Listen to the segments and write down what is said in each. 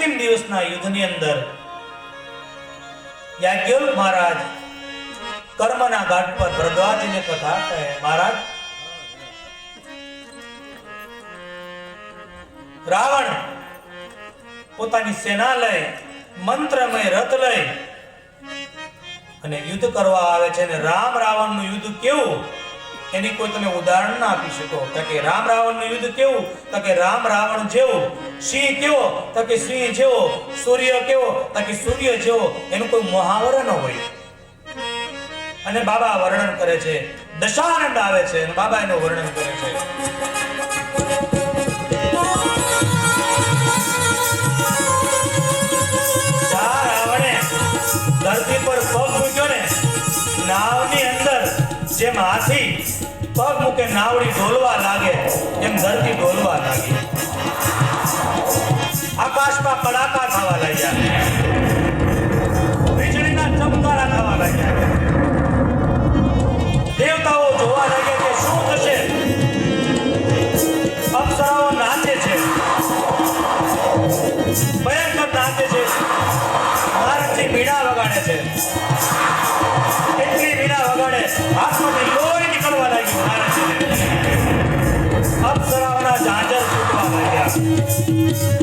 અંતિમ દિવસના યુદ્ધની અંદર યાજ્ઞવલ્ક મહારાજ કર્મના ઘાટ પર ભરદ્વાજને કથા કહે, મહારાજ રાવણ પોતાની સેના લઈ મંત્રમય રથ લઈ અને યુદ્ધ કરવા આવે છે, અને રામ રાવણનું યુદ્ધ કેવું એની કોઈ તમે ઉદાહરણ ના આપી શકો. કે રામ રાવણનું યુદ્ધ કેવું, તો કે રામ રાવણ જેવું, સિંહ કેવો, તો કે સિંહ જેવો, સૂર્ય કેવો, તો કે સૂર્ય જેવો, એનું કોઈ મહાવરા ન હોય. અને બાબા વર્ણન કરે છે, દશાનંદ આવે છે અને બાબા એનું વર્ણન કરે છે. ધરતી પર પગ મૂક્યો ને, નાવની અંદર જેમ હાથી પગ મૂકે નાવડી ઢોલવા લાગે એમ ધરતી ઢોલવા લાગી. આકાશમાં કડાકા થવા લાગ્યા, વીજળીના ચમકારા થવા લાગ્યા. દેવતાઓ જોવા લાગ્યા કે શું થશે. અપ્સરાઓ નાચે છે, ભયંકર નાચે છે. નારદજી વીણા વગાડે છે, એટલી વીણા વગાડે હાથમાંથી લોહી નીકળવા લાગ્યું નારદજીને. અપ્સરાઓના ઝાંઝર તૂટવા લાગ્યા,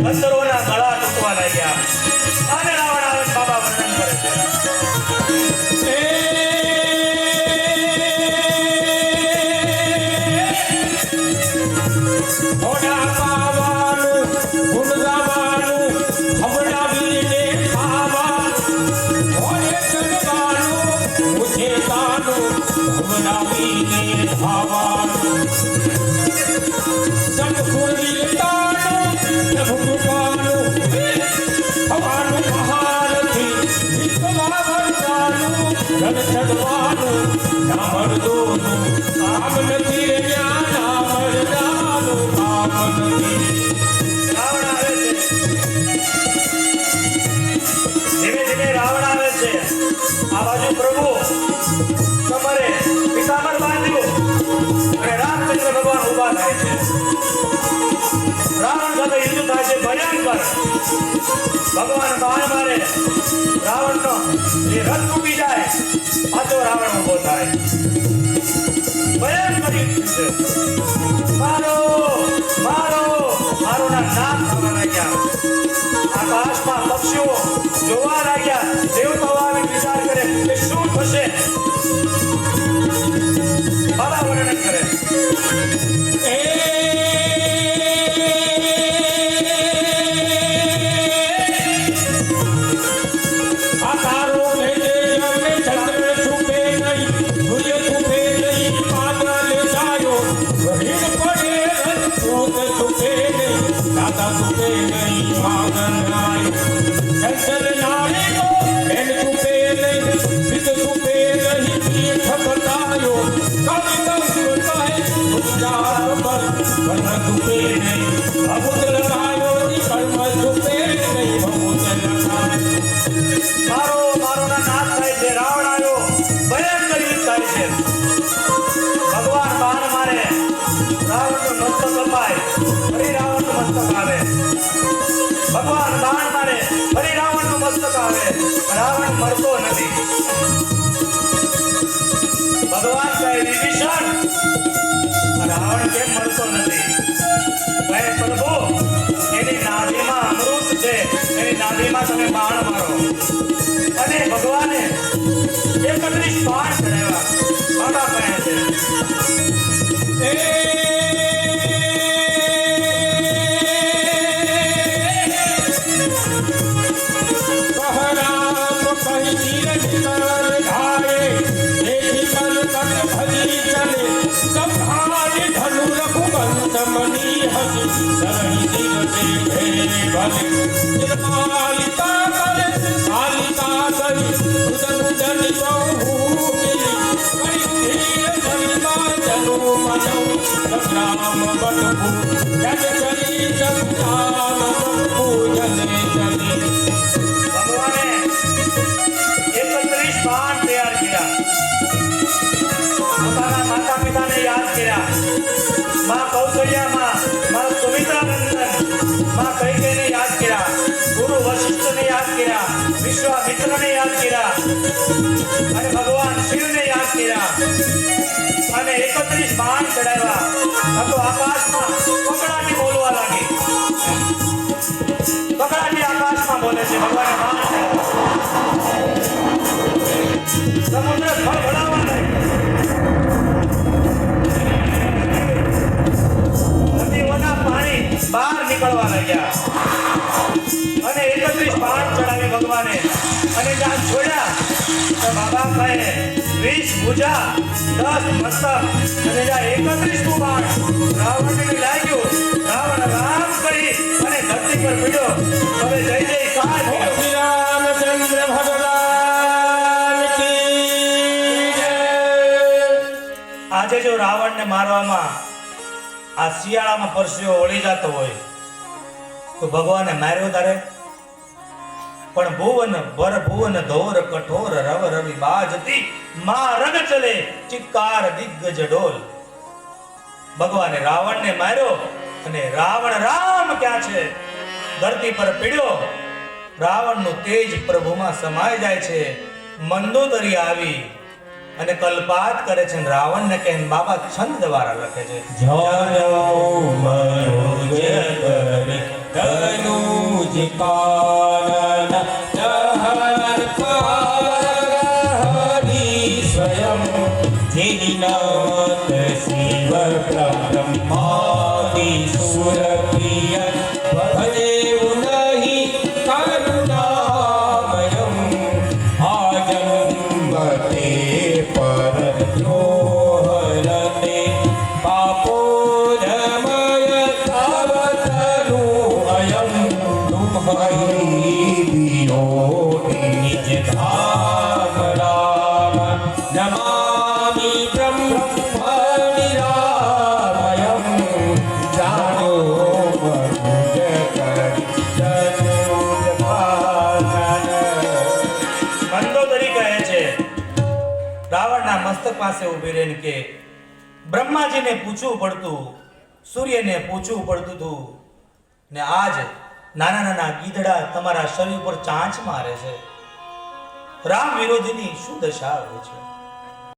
ગંધર્વોના ગળા તૂટવા લાગ્યા. અને રાવણ આવે બાબા વર્ણન કરે છે. આ બાજુ પ્રભુ તમારે પિતાંબર બાંધ્યું અને રામચંદ્ર ભગવાન ઉભા થાય છે. રાવણ સાથે યુદ્ધ થાય છે ભયંકર. ભગવાન બાણ મારે, રાવણનો એ રથ તૂટી જાય, પાછો રાવણ ઉભો થાય. ભયંકર યુદ્ધ છે. મારો મારો મારો ના નામ થવા લાગ્યા. આકાશમાં પક્ષીઓ જોવા લાગ્યા. દેવતાઓ આવી વિચાર કરે કે શું થશે. બાબા વર્ણન કરે. મારો ના નાશ થાય છે. રાવણ આવ્યો, ભયંકર યુદ્ધ થાય છે. ભગવાન બાણ મારે, રાવણનું મસ્તક કપાય, ફરી રાવણનું મસ્તક આવે. ભગવાન બાણ મારે, ફરી રાવણનું મસ્તક આવે. રાવણ મરતો નથી. ભગવાન કહે વિભીષણ, રાવણ કેમ મરતો નથી? કહે પ્રભુ, એની નાભીમાં અમૃત છે, એની નાભીમાં તમે બાણ મારો. અને ભગવાને 31 બાણ ચડાવ્યા. બાબા કહે છે ભગવાને 31 બાણ તૈયાર કર્યા. પોતાના માતા પિતાને યાદ કર્યા. માં કૌશલ્યા, માં સુમિત્રા નંદન, માં કૈકેયીને યાદ કર્યા. ગુરુ બ્રહ્માજીને યાદ કર્યા, વિશ્વામિત્રને યાદ કર્યા અને ભગવાન શિવને યાદ કર્યા અને 31 બાણ ચડાવ્યા. તો આકાશમાં કકડાટી બોલવા લાગી. કકડાટી આકાશમાં બોલે છે. ભગવાને બાણ ચડાવ્યા. સમુદ્ર ખળભળાવા લાગ્યો. નદીઓના પાણી બહાર નીકળવા લાગ્યા અને 31 બાણ ચડાવી ભગવાને અને જ્યાં છોડ્યા તો બાબા કહે 20 ભુજા 10 મસ્તક અને જ્યાં 31 બાણ રાવણને લાગ્યું. રાવણ રામ કરી અને ધરતી પર પડ્યો. હવે જય જયકાર શ્રી રામચંદ્ર ભગવાન કી જય. આજે જો રાવણને મારવામાં આ શિયાળામાં પરસેવો વળી જતો હોય તો ભગવાને માર્યો તારે. પણ ભુવન ભર ભુવન ધોર કઠોર રવ રવિ બાજતી માં રગ ચલે ચિક્કાર દિગ્ગજ ઢોલ. ભગવાને રાવણને માર્યો અને રાવણ રામ ક્યાં છે ધરતી પર પીડ્યો. રાવણનું તેજ પ્રભુમાં સમાઈ જાય છે. મંદોદરી આવી અને કલ્પાત કરે છે. રાવણને કહે બાબા છંદ દ્વારા લખે છે તનુજ કાનન જહર હરી સ્વયં જીનત શિવ બ્રહ્માદિ સુરપ્રિય ભજેઉ નહીં કરુણામયં આજંબતે પર દ્રોહરતે પાપોરમય અવતરુ અયં તુમ્હરી નિજ ધામ રામ નમામિ બ્રહ્મનિરામયં જાનો મનુજ કરી જનુજ પાલન. મંદોદરી કહે છે રાવણના મસ્તક પાસે ઊભી રહીને કે બ્રહ્માજીને પૂછવું પડતું, સૂર્યને પૂછવું પડતું હતું ને આજ નાના નાના ગીધડા તમારા શરીર પર ચાંચ મારે છે. રામ વિરોધીની શું દશા હોય છે.